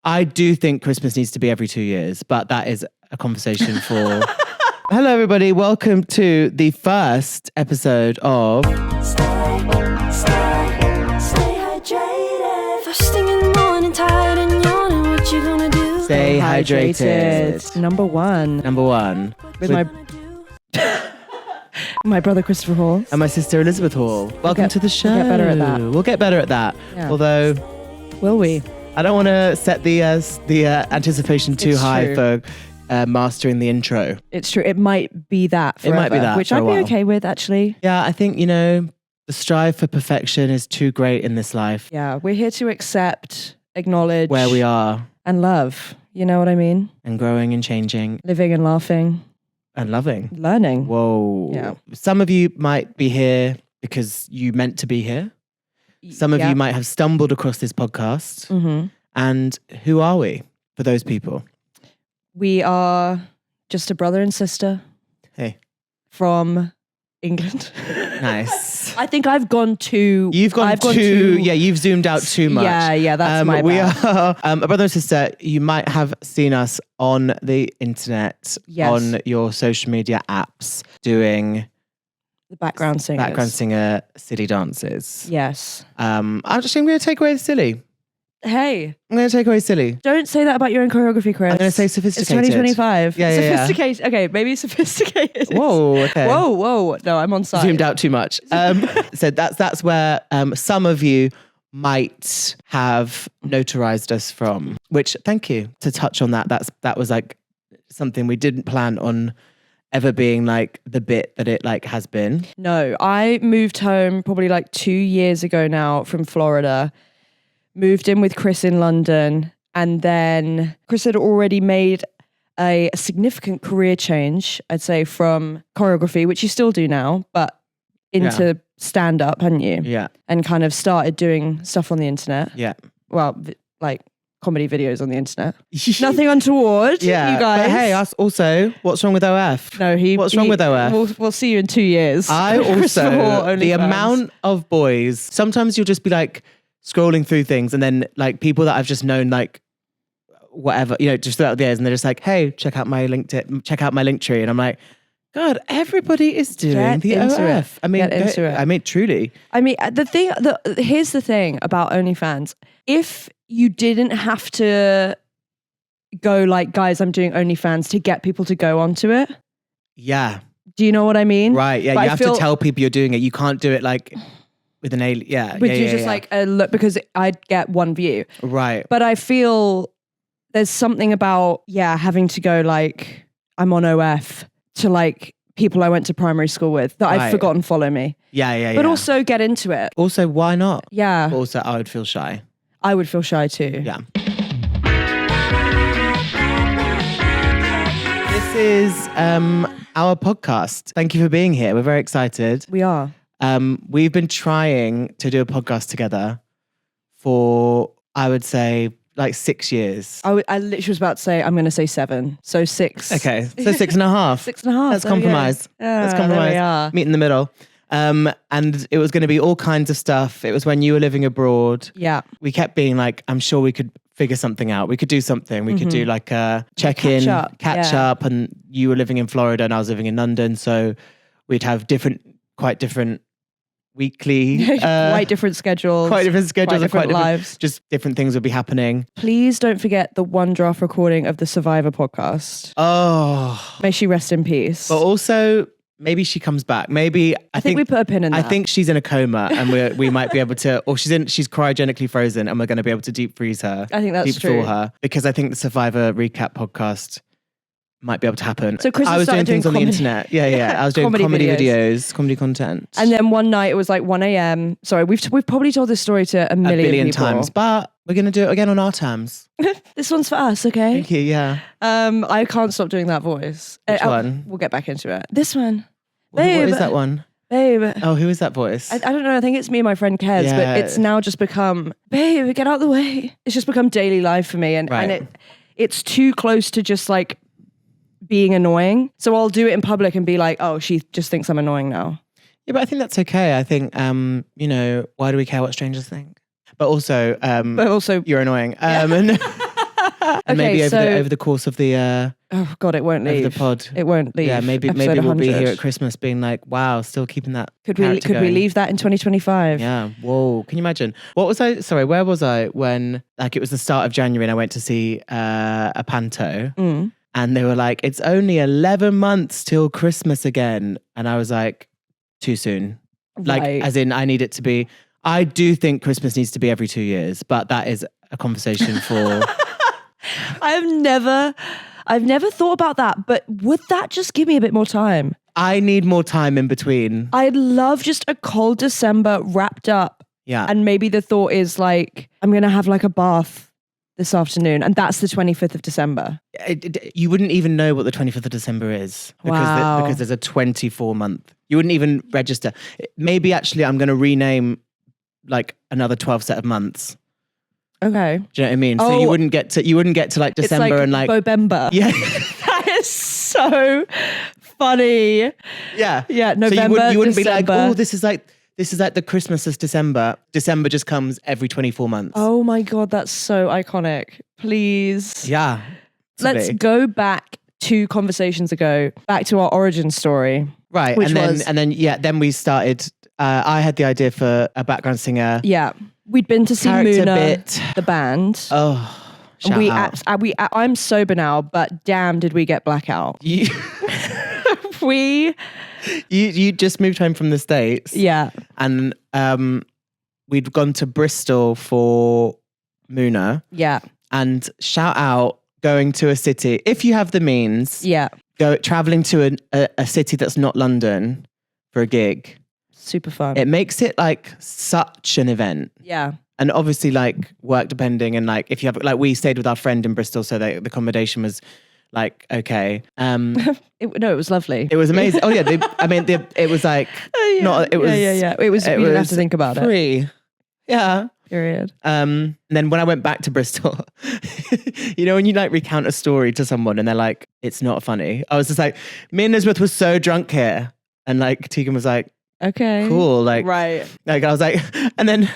I do think Christmas needs to be every 2 years, but that is a conversation for... Hello, everybody. Welcome to the first episode of... Stay hydrated. First thing in the morning, tired and yawning. What you gonna do? Stay hydrated. Number one. With My brother Christopher Hall. and my sister Elizabeth Hall. Welcome to the show. We'll get better at that. We'll get better at that. Yeah. Although Will we? I don't want to set the anticipation too It's high true. for mastering the intro. It's true. It might be that forever. It might be that which for a I'd be while. okay with, actually. Yeah, I think, the strive for perfection is too great in this life. Yeah, we're here to accept, acknowledge, Where we are and love. You know what I mean? and growing and changing Living and laughing, and loving. learning. Whoa. Yeah. Some of you might be here because you meant to be here. Some of Yeah. you might have stumbled across this podcast. Mm-hmm. And who are we for those people? We are just a brother and sister Hey. from England. Nice. I think I've gone too... You've gone you've zoomed out too much. Yeah, that's my We bad. are a brother and sister. You might have seen us on the internet, Yes. on your social media apps, doing The background singers. background singer silly dances. Yes. I'm going to take away the silly. Hey, I'm going to take away silly. don't say that about your own choreography, Chris. I'm going to say It's sophisticated. 2025. Yeah. Sophisticated. Okay, maybe sophisticated. Whoa, okay. Whoa. No, I'm on side. Zoomed out too much. So that's where some of you might have notarized us from, which thank you to touch on that. That was like something we didn't plan on ever being like the bit that it like has been. No, I moved home probably like 2 years ago now from Florida. Moved in with Chris in London. And then Chris had already made a significant career change, I'd say, from choreography, which you still do now, but into stand-up, hadn't you? Yeah. And kind of started doing stuff on the internet. Yeah. Well, like comedy videos on the internet. Nothing untoward, Yeah. you guys. But hey, us also, what's wrong with OF? No, What's wrong with OF? We'll see you in 2 years. I Christopher Hall, also, the OnlyFans. amount of boys, sometimes you'll just be like scrolling through things and then like people that I've just known like whatever, just throughout the years and they're just like, hey, check out my LinkedIn, check out my link tree. And I'm like, God, everybody is doing Get the into OF. it. Get into it. I mean, truly. I mean, here's the thing about OnlyFans. If you didn't have to go like, guys, I'm doing OnlyFans to get people to go onto it. Yeah. Do you know what I mean? Right. Yeah. But You I have feel- to tell people you're doing it. You can't do it like with an alien. Yeah. But yeah, you're yeah, just yeah. like, look, because I'd get one view. Right. But I feel there's something about, having to go like, I'm on OF to like people I went to primary school with that I've Right. forgotten follow me. Yeah. But also get into it. Also, why not? Yeah. But also, I would feel shy. I would feel shy too. Yeah. This is our podcast. Thank you for being here. We're very excited. We are. We've been trying to do a podcast together for, I would say, like 6 years. I literally was about to say, I'm going to say 7. So 6. Okay, so 6.5. 6.5. Let's there we go. compromise. Let's There compromise. we are. Meet in the middle. And it was going to be all kinds of stuff. It was when you were living abroad. Yeah. We kept being like, I'm sure we could figure something out. We could do something. We could do like a check-in, catch up. And you were living in Florida and I was living in London. So we'd have quite different weekly, quite different schedules. quite different schedules, Quite different lives. Just different things would be happening. Please don't forget the one draft recording of the Survivor podcast. Oh, May she rest in peace. but also maybe she comes back. Maybe I think we put a pin in that. I think she's in a coma and we might be able to, or she's cryogenically frozen and we're going to be able to deep freeze her. I think that's deep true. thaw her because I think the Survivor recap podcast might be able to happen. So Chris I was doing started things on the doing internet. Yeah. I was doing Comedy comedy videos. videos, comedy content. And then one night it was like 1 a.m. Sorry, we've probably told this story to a million people. times, but we're going to do it again on our terms. This one's for us, okay? Thank you. Yeah. I can't stop doing that voice. Which one? We'll get back into it. This one. What Babe. is that one? Babe. Oh, who is that voice? I don't know. I think it's me and my friend Kez, Yeah. but it's now just become, babe, get out of the way. It's just become daily life for me. And Right. it's too close to just like being annoying. So I'll do it in public and be like, oh, she just thinks I'm annoying now. Yeah, but I think that's okay. I think, why do we care what strangers think? But also, But also, you're annoying. And And maybe Okay, over the course of the Oh God, it won't leave. the pod. It won't leave. Yeah, maybe Episode we'll be 100. here at Christmas being like, wow, still keeping that. Could we character going. leave that in 2025? Yeah. Whoa. Can you imagine? What was I? Sorry, where was I when like it was the start of January and I went to see a panto and they were like, it's only 11 months till Christmas again. And I was like, too soon. Like, Right. as in, I need it to be. I do think Christmas needs to be every 2 years, but that is a conversation for. I've never thought about that, but would that just give me a bit more time? I need more time in between. I'd love just a cold December wrapped up. Yeah. And maybe the thought is like, I'm going to have like a bath this afternoon. And that's the 25th of December. You wouldn't even know what the 25th of December is Wow. because there's a 24 month. You wouldn't even register. Maybe actually I'm going to rename like another 12 set of months. Okay. Do you know what I mean? So Oh. you wouldn't get to like December it's like and like Bobember. yeah. That is so funny. Yeah. Yeah, So November, you wouldn't be like, December. oh, this is like the Christmas is December. December just comes every 24 months. Oh my God, that's so iconic. Please. Yeah. Let's Absolutely. go back 2 conversations ago, back to our origin story. Right. which and then we started I had the idea for a background singer. Yeah. We'd been to see Character Muna, bit. the band. Oh, shout we out. I'm sober now, but damn, did we get blackout? You, We, you just moved home from the States. yeah, And we'd gone to Bristol for Muna. yeah, And shout out going to a city. If you have the means, yeah. traveling to a city that's not London for a gig. Super fun. It makes it like such an event. yeah. And obviously like work depending and like if you have like we stayed with our friend in Bristol so the accommodation was like okay. It was lovely. It was amazing. Oh yeah, it was like not it was yeah. It was, we didn't have to think about it. free. Yeah. Period. And then when I went back to Bristol, you know, when you like recount a story to someone and they're like, it's not funny. I was just like, me and Elizabeth were so drunk here. And like Tegan was like, Okay. cool. Like, Right. like I was like, and then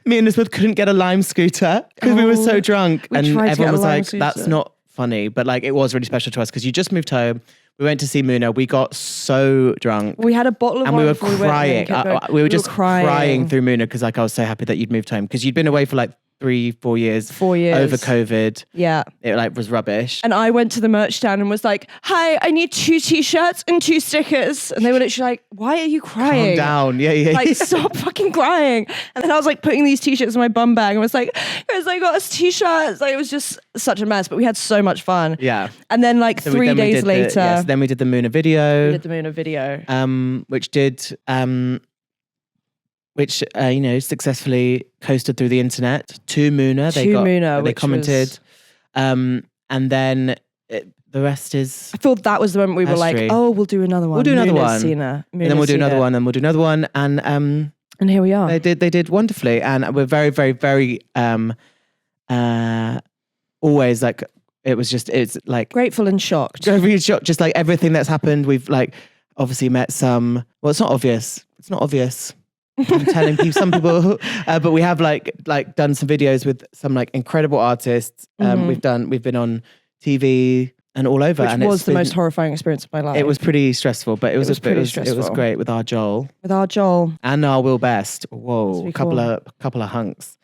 me and Elizabeth couldn't get a Lime scooter because we were so drunk. we And tried to get everyone a was Lime like, that's scooter. not funny. But like, it was really special to us because you just moved home. We went to see Muna. We got so drunk. We had a bottle of And wine we were before we went, and then crying. kept going. We were just crying through Muna because like I was so happy that you'd moved home because you'd been away for like 3-4 years. 4 years. Over COVID. Yeah. It like was rubbish. And I went to the merch stand and was like, hi, I need 2 t-shirts and 2 stickers. And they were literally like, why are you crying? Calm down. Yeah. Like, stop fucking crying. And then I was like putting these t-shirts in my bum bag and was like, guys, I got us t-shirts. Like, it was just such a mess, but we had so much fun. Yeah. And then like So 3 then we days did later, yes, then we did the Muna video. we did the Muna video. Which did which you know successfully coasted through the internet to Muna. To Muna, they which commented, was- and then the rest is. I thought that was the moment we were like, History. oh, we'll do another one. We'll do another Muna's one. seen her. And then we'll do another one, and we'll do another one, and And here we are. they did wonderfully, and we're very very very always like it's like Grateful and shocked. very shocked, just like everything that's happened. We've like obviously met some. Well, it's not obvious. It's not obvious. I'm telling people, some people, but we have like done some videos with some like incredible artists. We've been on TV and all over, Which and was it's the been- most horrifying experience of my life. It was pretty stressful, but it was pretty it was stressful. great with our Joel with our Joel. and our Will Best. Whoa, we a couple call of hunks.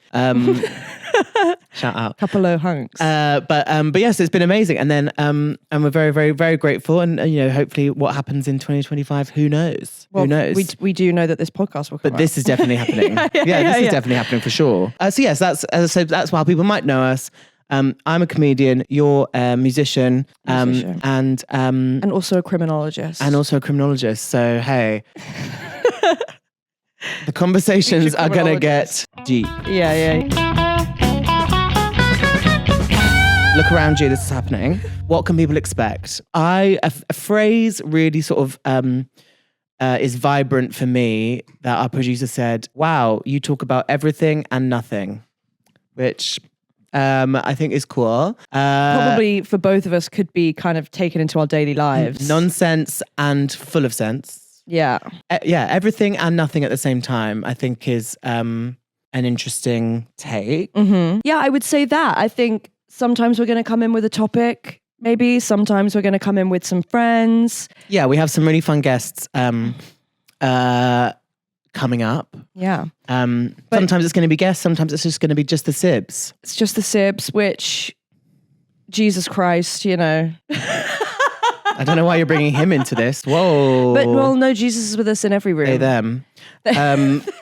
Shout out. Couple of hunks. But yes, it's been amazing, and then and we're very very very grateful, and you know hopefully what happens in 2025, who knows? Well, Who knows? We do know that this podcast will come But this is definitely happening. This is definitely happening for sure. So yes, that's why people might know us. I'm a comedian. You're a musician, Musician. and also a criminologist. also a criminologist. So hey, the conversations Future are gonna get criminologist. deep. Yeah. Look around you. This is happening. What can people expect? A phrase really sort of is vibrant for me that our producer said, wow, you talk about everything and nothing, which I think is cool. Probably for both of us could be kind of taken into our daily lives. Nonsense and full of sense. Yeah. Yeah, everything and nothing at the same time, I think is an interesting take. Yeah, I would say that. I think Sometimes we're going to come in with a topic, maybe. Sometimes we're going to come in with some friends. Yeah, we have some really fun guests coming up. Yeah. Sometimes it's going to be guests. Sometimes it's just going to be just the Sibs. It's just the Sibs, which, Jesus Christ, you know. I don't know why you're bringing him into this. Whoa. But, well, no, Jesus is with us in every room. They, them. They, them.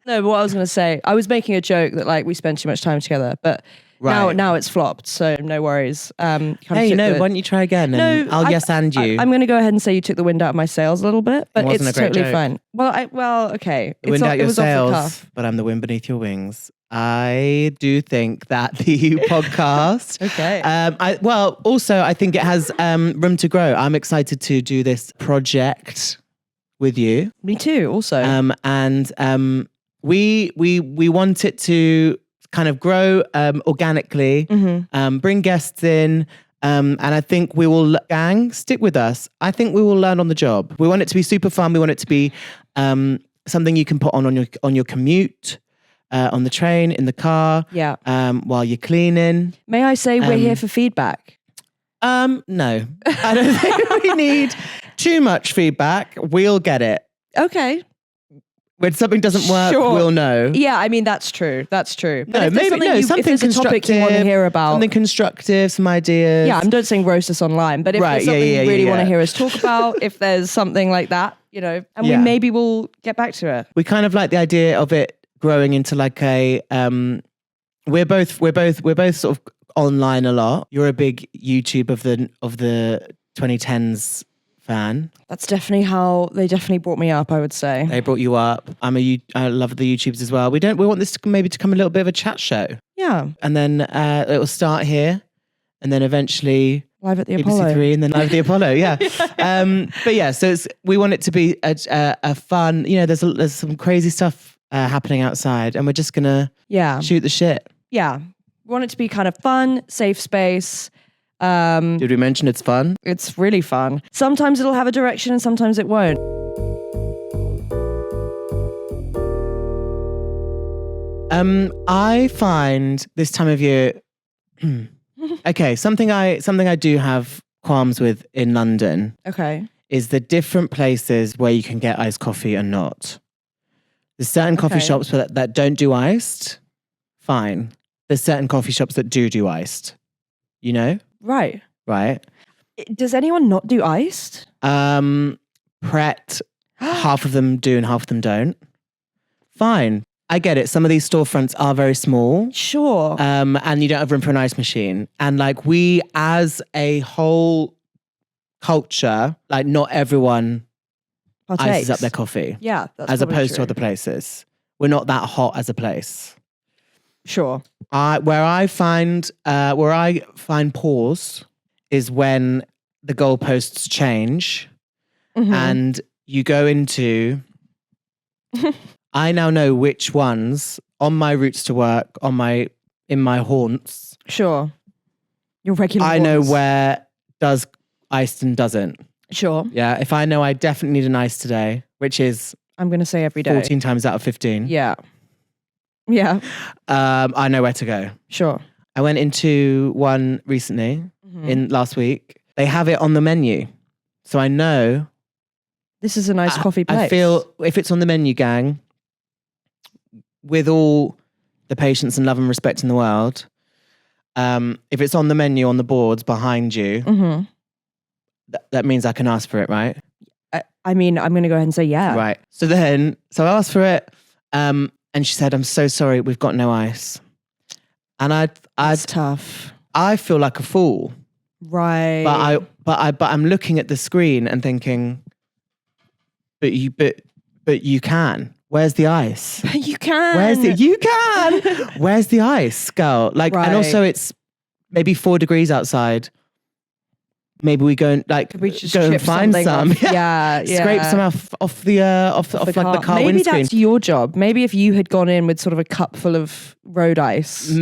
No, but what I was going to say, I was making a joke that, like, we spend too much time together, but now it's flopped, so no worries. Hey, why don't you try again? And I'll yes and you. I'm going to go ahead and say you took the wind out of my sails a little bit, but it's totally joke. fine. Well, okay. The wind out your sails, but I'm the wind beneath your wings. I do think that the podcast. Okay. Also, I think it has room to grow. I'm excited to do this project with you. Me too. Also. We want it to kind of grow organically. Bring guests in. And I think we will, gang, stick with us. I think we will learn on the job. We want it to be super fun. We want it to be something you can put on your commute. On the train, in the car, while you're cleaning. May I say we're here for feedback? No, I don't think we need too much feedback. We'll get it. Okay. When something doesn't work, we'll know. Yeah, I mean, that's true. That's true. But if maybe something if there's a topic you want to hear about. Something constructive, some ideas. Yeah, I'm not saying roast us online, but if there's something you really want to hear us talk about, if there's something like that, you know, and we maybe will get back to it. We kind of like the idea of it growing into like a we're both sort of online a lot. You're a big YouTube of the 2010s fan. That's definitely how they definitely brought me up, I would say. They brought you up. I love the YouTubes as well. We want this to maybe to come a little bit of a chat show. Yeah. And then it will start here and then eventually live at the BBC Apollo. 3 and then live at the Apollo, yeah. But yeah, so we want it to be a fun, you know, there's some crazy stuff happening outside and we're just gonna shoot the shit. Yeah. We want it to be kind of fun, safe space. Did we mention it's fun? It's really fun. Sometimes it'll have a direction and sometimes it won't. I find this time of year okay, something I do have qualms with in London. Okay. Is the different places where you can get iced coffee and not. There's certain coffee shops that don't do iced. Fine. There's certain coffee shops that do iced. You know? Right. Right. Does anyone not do iced? Pret, half of them do and half of them don't. Fine. I get it. Some of these storefronts are very small. Sure. And you don't have room for an ice machine. And like we as a whole culture, like not everyone ices up their coffee. Yeah. That's as opposed to true. other places. We're not that hot as a place. Sure. Where I find pause is when the goalposts change and you go into I now know which ones on my routes to work, in my haunts. Sure. Your regular I know where does iced and doesn't. Sure. Yeah. If I know I definitely need an ice today, which is I'm gonna say every day. 14 times out of 15. Yeah. Yeah. I know where to go. Sure. I went into one recently in last week. They have it on the menu. So I know this is a nice coffee place. I feel if it's on the menu, gang, with all the patience and love and respect in the world, if it's on the menu on the boards behind you, that means I can ask for it, right? I mean, I'm going to go ahead and say yeah. Right. So I asked for it, and she said, "I'm so sorry, we've got no ice." And That's tough. I feel like a fool, right? But I'm looking at the screen and thinking, but you can. Where's the ice? You can. You can. Where's the ice, girl? Like, and also it's maybe 4 degrees outside. Maybe we go and go and find some. Yeah. Scrape some off the car maybe windscreen. That's your job. Maybe if you had gone in with sort of a cup full of road ice.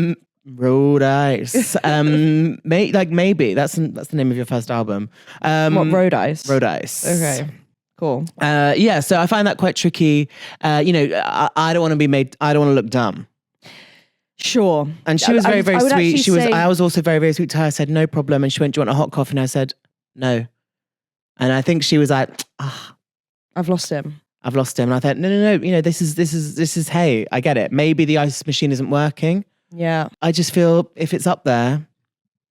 Road ice. Maybe that's the name of your first album. What, Road Ice? Road Ice. Okay. Cool. Yeah, so I find that quite tricky. I don't want to be made. I don't want to look dumb. Sure. And she was very, very I would sweet. actually say- I was also very, very sweet to her. I said, no problem. And she went, do you want a hot coffee? And I said, no. And I think she was like, I've lost him. I've lost him. And I thought, no. This is, hey, I get it. Maybe the ice machine isn't working. Yeah. I just feel if it's up there,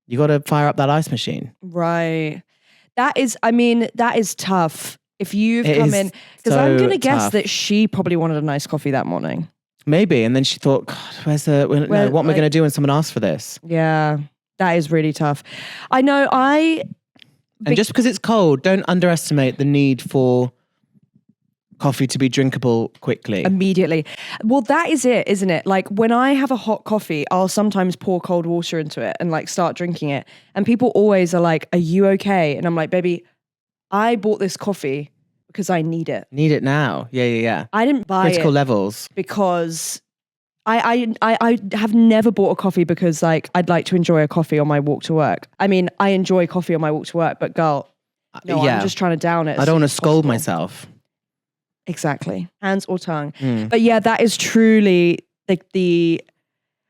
you got to fire up that ice machine. Right. That is tough. If you've It come is in, because I'm so going to guess tough. that she probably wanted a nice coffee that morning. Maybe. And then she thought, God, what am I going to do when someone asks for this? Yeah. That is really tough. I know And just because it's cold, don't underestimate the need for coffee to be drinkable quickly. Immediately. Well, that is it, isn't it? Like when I have a hot coffee, I'll sometimes pour cold water into it and like start drinking it. And people always are like, are you okay? And I'm like, baby, I bought this coffee because I need it. Need it now. Yeah. I didn't buy Critical it levels. because I have never bought a coffee because like I'd like to enjoy a coffee on my walk to work. I mean, I enjoy coffee on my walk to work, but girl, no, Yeah. I'm just trying to down it. I don't want to scold myself. Exactly. Hands or tongue. But yeah, that is truly like the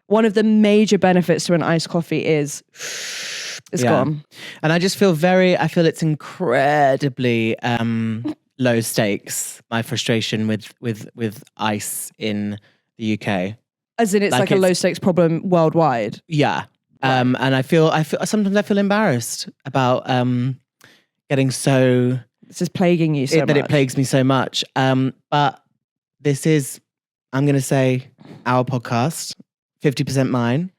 one of the major benefits to an iced coffee is it's gone. And I just feel it's incredibly low stakes, my frustration with ice in the UK. As in it's like a low stakes problem worldwide. Yeah. And I feel sometimes I feel embarrassed about getting so It's just plaguing you so much. that it plagues me so much. But this is, I'm going to say, our podcast, 50% mine.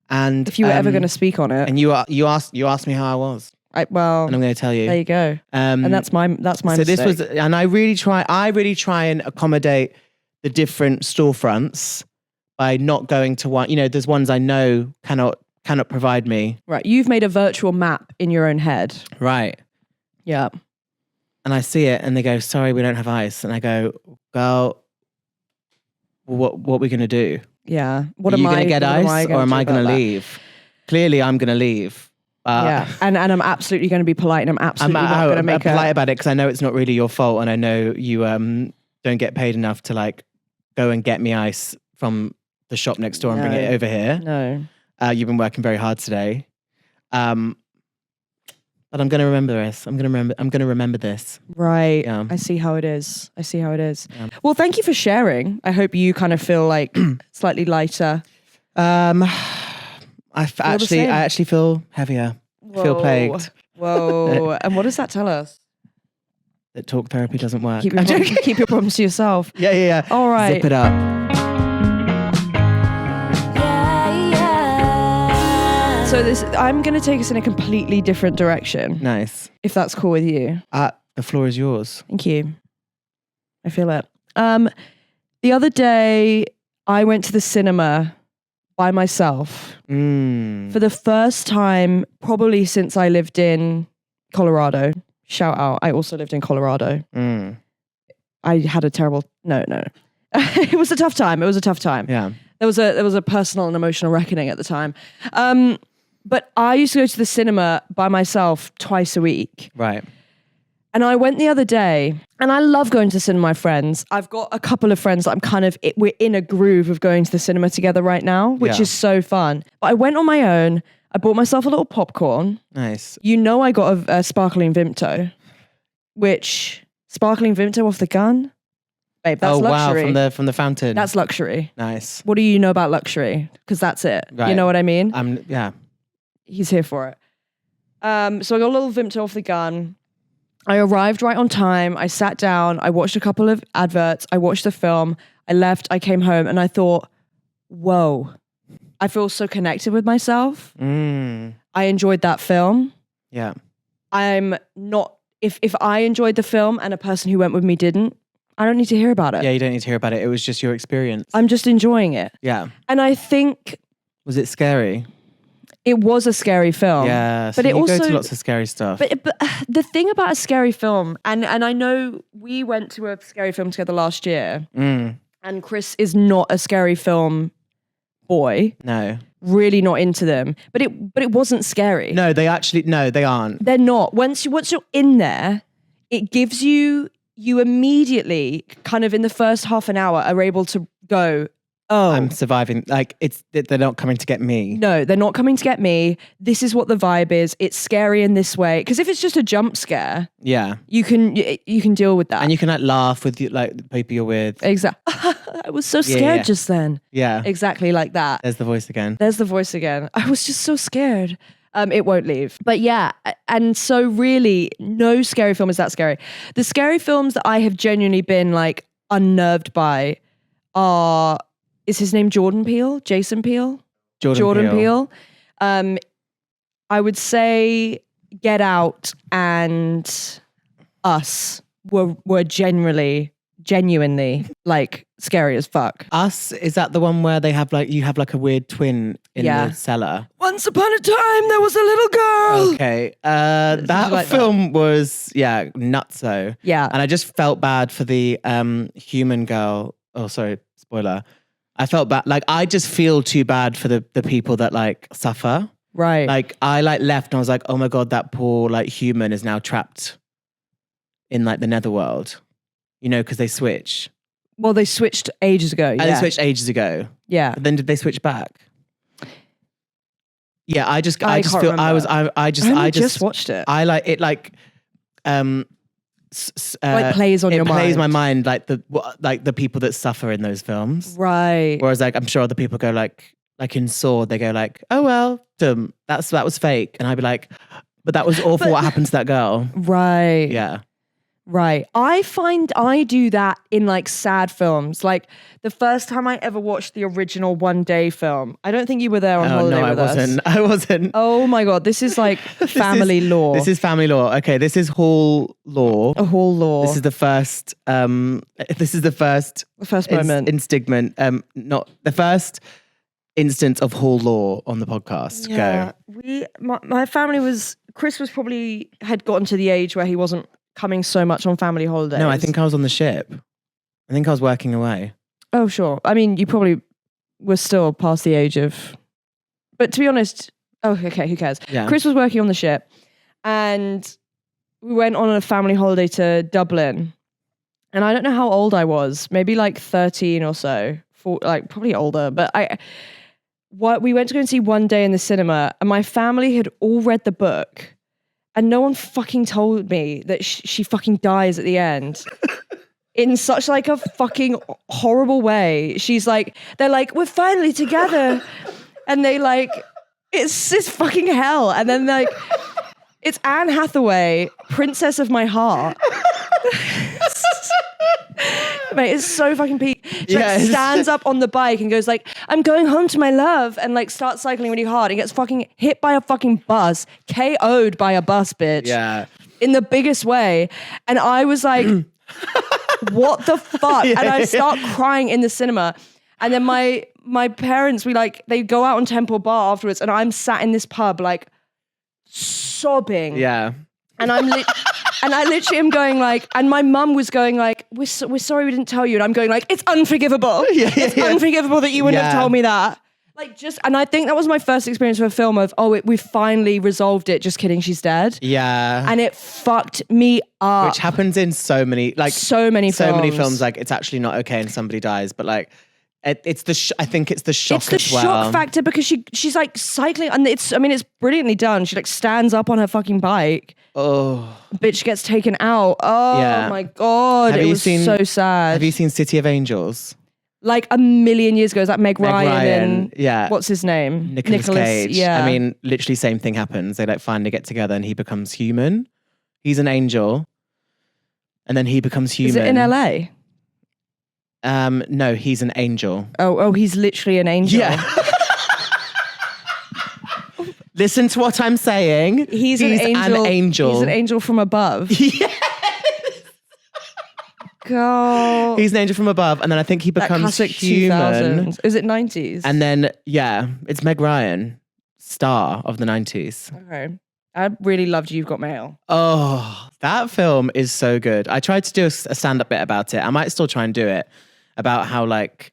And if you were ever going to speak on it, and you asked me how I was, and I'm going to tell you. There you go. And that's my So mistake. this was, and I really try and accommodate the different storefronts by not going to one. There's ones I know cannot provide me. Right. You've made a virtual map in your own head. Right. Yeah. And I see it, and they go, "Sorry, we don't have ice." And I go, "Girl, what are we going to do? Yeah. Are you going to get ice, or am I going to leave? Clearly, I'm going to leave. Yeah. And I'm absolutely going to be polite, and I'm absolutely not going to make polite about it because I know it's not really your fault, and I know you don't get paid enough to like go and get me ice from the shop next door and bring it over here. No. You've been working very hard today. But I'm going to remember this. I'm going to remember this. Right. Yeah. I see how it is. Yeah. Well, thank you for sharing. I hope you kind of feel like slightly lighter. I actually feel heavier. I feel plagued. Whoa. And what does that tell us? That talk therapy doesn't work. Keep your problems to yourself. Yeah. All right. Zip it up. So I'm going to take us in a completely different direction. Nice. If that's cool with you. The floor is yours. Thank you. I feel it. The other day, I went to the cinema by myself for the first time, probably since I lived in Colorado. Shout out. I also lived in Colorado. I had a terrible, no. It was a tough time. Yeah. There was a personal and emotional reckoning at the time. But I used to go to the cinema by myself twice a week. Right. And I went the other day, and I love going to the cinema with my friends. I've got a couple of friends that we're in a groove of going to the cinema together right now, which is so fun. But I went on my own. I bought myself a little popcorn. Nice. I got a sparkling Vimto, which sparkling Vimto off the gun? Babe, that's luxury. Wow, from the fountain. That's luxury. Nice. What do you know about luxury? Because that's it. Right. You know what I mean? Yeah. He's here for it. So I got a little Vimto off the gun. I arrived right on time. I sat down. I watched a couple of adverts. I watched the film. I left. I came home and I thought, whoa, I feel so connected with myself. I enjoyed that film. Yeah. I'm not, if I enjoyed the film and a person who went with me didn't, I don't need to hear about it. Yeah, you don't need to hear about it. It was just your experience. I'm just enjoying it. Yeah. And I think Was it scary? it was a scary film. Yeah. So but it you also go to lots of scary stuff. But the thing about a scary film, and I know we went to a scary film together last year, and Chris is not a scary film boy. No. Really not into them. But it wasn't scary. No, they aren't. They're not. Once you're in there, it gives you immediately, kind of in the first half an hour, are able to go, Oh. I'm surviving. Like they're not coming to get me. No, they're not coming to get me. This is what the vibe is. It's scary in this way. Because if it's just a jump scare, Yeah. you can deal with that. And you can like laugh with like the people you're with. Exactly. I was so scared just then. Yeah. Exactly like that. There's the voice again. There's the voice again. I was just so scared. It won't leave. But yeah, and so really, no scary film is that scary. The scary films that I have genuinely been like unnerved by are, is his name Jordan Peele? Jason Peele? Jordan Peele. I would say Get Out and Us were genuinely like scary as fuck. Us, is that the one where they have like, you have like a weird twin in the cellar? Once upon a time there was a little girl. Okay. That like film was, nutso. Yeah. And I just felt bad for the human girl. Oh, sorry, spoiler. I felt bad. Like, I just feel too bad for the people that like suffer. Right. Like, I like left and I was like, oh my God, that poor like human is now trapped in like the netherworld. You know, because they switch. Well, they switched ages ago. Yeah. And they switched ages ago. Yeah. But then did they switch back? Yeah, I just can't feel remember. I just watched it. I like it like like plays on your mind. It plays my mind like the people that suffer in those films. Right. Whereas like I'm sure other people go like in Saw, they go like, oh well, that was fake. And I'd be like, but that was awful what happened to that girl. Right. Yeah. Right. I find I do that in like sad films. Like the first time I ever watched the original One Day film, I don't think you were there on holiday with us. I wasn't. Oh my God. This is like family law. This is family law. Okay. This is hall law. A hall law. This is the first, the first moment. Instigment. Not the first instance of hall law on the podcast. Yeah. Go. My family Chris had gotten to the age where he wasn't coming so much on family holidays. No, I think I was on the ship. I think I was working away. Oh, sure. I mean, you probably were still past the age of... But to be honest... Oh, okay, who cares? Yeah. Chris was working on the ship and we went on a family holiday to Dublin. And I don't know how old I was. Maybe like 13 or so. Like probably older. But we went to go and see One Day in the cinema and my family had all read the book. And no one fucking told me that she fucking dies at the end. In such like a fucking horrible way. They're like, we're finally together. And they like, it's this fucking hell. And then like, it's Anne Hathaway, Princess of My Heart. Mate, it's so fucking peak. She like stands up on the bike and goes like, I'm going home to my love, and like starts cycling really hard and gets fucking hit by a fucking bus, KO'd by a bus, bitch. Yeah. In the biggest way. And I was like, what the fuck? And I start crying in the cinema. And then my parents, they go out on Temple Bar afterwards and I'm sat in this pub like sobbing. Yeah. And and I literally am going like, and my mum was going like, we're sorry we didn't tell you. And I'm going like, it's unforgivable. It's unforgivable that you wouldn't have told me that. Like and I think that was my first experience with a film of, we finally resolved it. Just kidding, she's dead. Yeah. And it fucked me up. Which happens in so many films. Like it's actually not okay and somebody dies, but like, it's the I think it's the shock it's the as well. shock factor because she's like cycling and it's brilliantly done. She like stands up on her fucking bike. Oh, bitch gets taken out. Oh my God. It was so sad. Have you seen City of Angels? Like a million years ago. Is that Meg Ryan and what's his name? Nicolas Cage. Yeah. I mean, literally same thing happens. They like finally get together and he becomes human. He's an angel. And then he becomes human. Is it in LA? No, he's an angel. Oh, he's literally an angel. Yeah. Listen to what I'm saying. He's an angel. He's an angel from above. Yes. God. He's an angel from above, and then I think he becomes human. Is it 90s? And then it's Meg Ryan, star of the 90s. Okay. I really loved You've Got Mail. Oh, that film is so good. I tried to do a stand-up bit about it. I might still try and do it about how like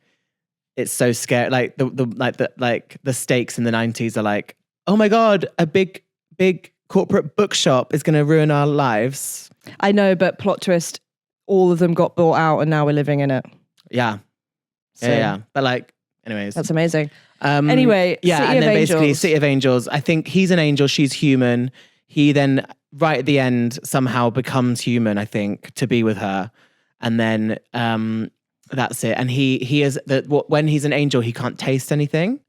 it's so scary. Like the stakes in the 90s are like, oh my God, a big corporate bookshop is going to ruin our lives. I know, but plot twist, all of them got bought out and now we're living in it. Yeah. So. Yeah. But like Anyways. That's amazing. Anyway, yeah, City and of then basically Angels. City of Angels. I think he's an angel, she's human. He then, right at the end, somehow becomes human, I think, to be with her. And then that's it. And he is when he's an angel, he can't taste anything.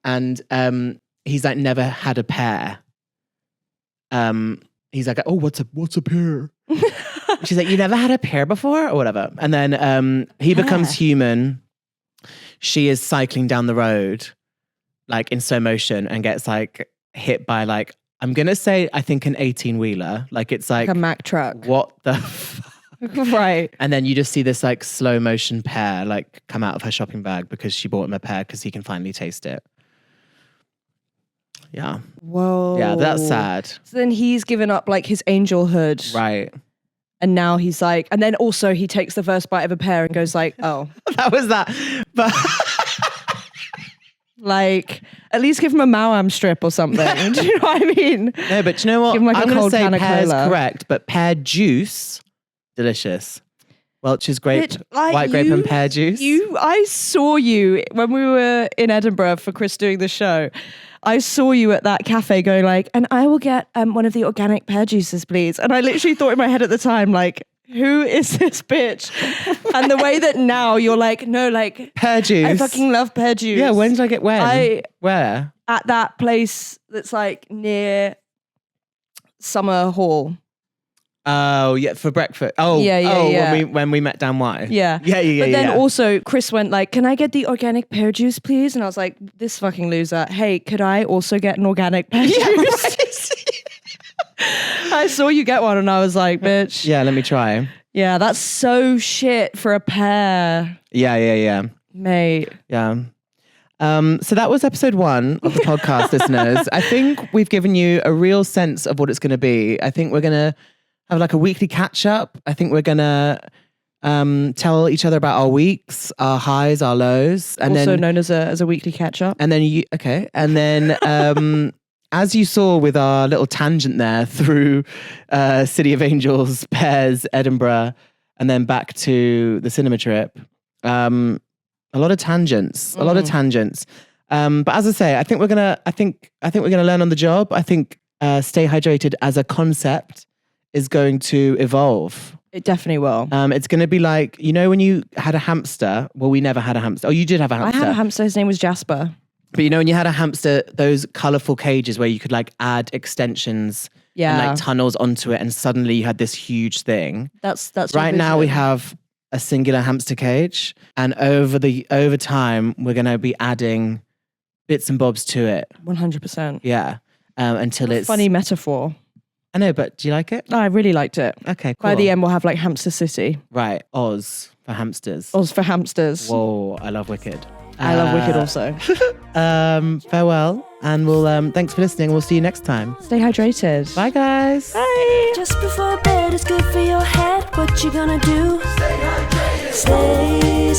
And he's like never had a pear. He's like, oh, what's a pear? She's like, you never had a pear before or whatever. And then he becomes human. She is cycling down the road, like in slow motion, and gets like hit by like, I'm going to say, I think an 18-wheeler. Like it's like a Mack truck. What the fuck? Right. And then you just see this like slow motion pear like come out of her shopping bag because she bought him a pear because he can finally taste it. Yeah. Whoa. Yeah, that's sad. So then he's given up like his angelhood. Right. And now he's like, and then also he takes the first bite of a pear and goes like, oh. That was that. But like, at least give him a Mao-Am strip or something. Do you know what I mean? no, but you know what? Give him like I'm a going to cold say can of pear's cola. correct, but pear juice, delicious. Welch's grape, Bitch, like, white grape and pear juice. I saw you when we were in Edinburgh for Chris doing the show. I saw you at that cafe going like, and I will get one of the organic pear juices, please. And I literally thought in my head at the time, like, who is this bitch? And the way that now you're like, no, like pear juice. I fucking love pear juice. Yeah, when did I get when? Where? At that place that's like near Summer Hall. Oh, yeah, for breakfast. Oh, yeah. When we met Dan White. Yeah. Yeah. But then also Chris went like, can I get the organic pear juice, please? And I was like, this fucking loser. Hey, could I also get an organic pear juice? I saw you get one and I was like, bitch. Yeah, let me try. Yeah, that's so shit for a pear. Yeah. Mate. Yeah. So that was episode 1 of the podcast, listeners. I think we've given you a real sense of what it's going to be. I think we're going to have like a weekly catch up. I think we're going to tell each other about our weeks, our highs, our lows. And also then, known as a weekly catch up. And then And then as you saw with our little tangent there through City of Angels, Pears, Edinburgh, and then back to the cinema trip. A lot of tangents. But as I say, I think we're gonna learn on the job. I think stay hydrated as a concept is going to evolve. It definitely will. It's going to be like, you know, when you had a hamster. Well, we never had a hamster. Oh, you did have a hamster. I had a hamster. His name was Jasper. But you know, when you had a hamster, those colourful cages where you could like add extensions and like tunnels onto it, and suddenly you had this huge thing. That's right now we have a singular hamster cage, and over time we're going to be adding bits and bobs to it. 100%. Yeah, until it's funny metaphor. I know, but do you like it? No, I really liked it. Okay, cool. By the end, we'll have like Hamster City. Right, Oz for hamsters. Oz for hamsters. Whoa, I love Wicked. I love Wicked also. Farewell, and we'll thanks for listening. We'll see you next time. Stay hydrated. Bye, guys. Bye. Just before bed is good for your head. What you gonna do? Stay hydrated. Stay